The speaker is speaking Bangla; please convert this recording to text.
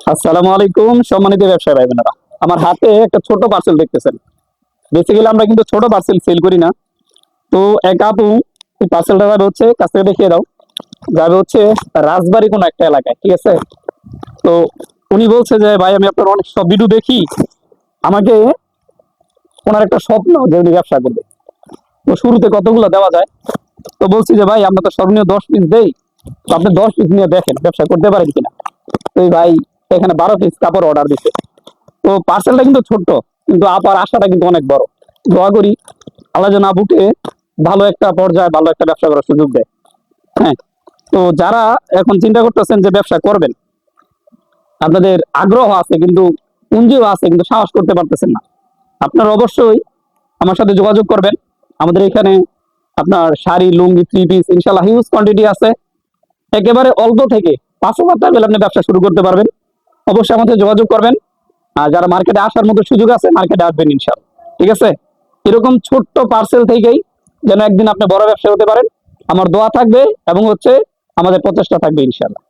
আসসালামু আলাইকুম সম্মানিত ব্যবসায়ী ভাই বোনেরা। আমার হাতে একটা ছোট পার্সেল দেখতেছেন। বেসিক্যালি আমরা কিন্তু ছোট পার্সেল সেল করি না। তো এক আপু এই পার্সেলটা যাবে হচ্ছে, কাছ থেকে দেখিয়ে দাও, যাবে হচ্ছে রাজবাড়ী কোনো একটা এলাকায়, ঠিক আছে? তো উনি বলছে যে ভাই আমি আপনার অনেক সব ভিডিও দেখি, আমাকে ওনার একটা স্বপ্ন যে উনি ব্যবসা করবে। তো শুরুতে কতগুলো দেওয়া যায়? তো বলছি যে ভাই আমরা তো সর্বনিম্ন 10 পিস দেই, তো আপনি 10 পিস নিয়ে দেখেন ব্যবসা করতে পারেন কিনা। তো এই ভাই এখানে 12 পিস কাপড় অর্ডার দিচ্ছে। তো পার্সেলটা কিন্তু ছোট্ট, কিন্তু আপার আশাটা কিন্তু অনেক বড়। দোয়া করি আল্লাহ যেন আপুকে ভালো একটা পর্যায়ে ভালো একটা ব্যবসা করার সুযোগ দেয়। হ্যাঁ, তো যারা এখন চিন্তা করতেছেন যে ব্যবসা করবেন, আপনাদের আগ্রহ আছে কিন্তু পুঁজিও আছে কিন্তু সাহস করতে পারতেছেন না, আপনারা অবশ্যই আমার সাথে যোগাযোগ করবেন। আমাদের এখানে আপনার শাড়ি, লুঙ্গি, 3 পিস ইনশাল্লাহ হিউজ কোয়ান্টিটি আছে। একেবারে অল্প থেকে 5,000 টাকা হলে আপনি ব্যবসা শুরু করতে পারবেন। অবশ্যই আমাদের যোগাযোগ করবেন। আর যারা মার্কেটে আসার মতো সুযোগ আছে মার্কেটে আসবেন ইনশাল্লাহ, ঠিক আছে? এরকম ছোট্ট পার্সেল থেকেই যেন একদিন আপনি বড় ব্যবসা হতে পারেন, আমার দোয়া থাকবে এবং হচ্ছে আমাদের প্রচেষ্টা থাকবে ইনশাল্লাহ।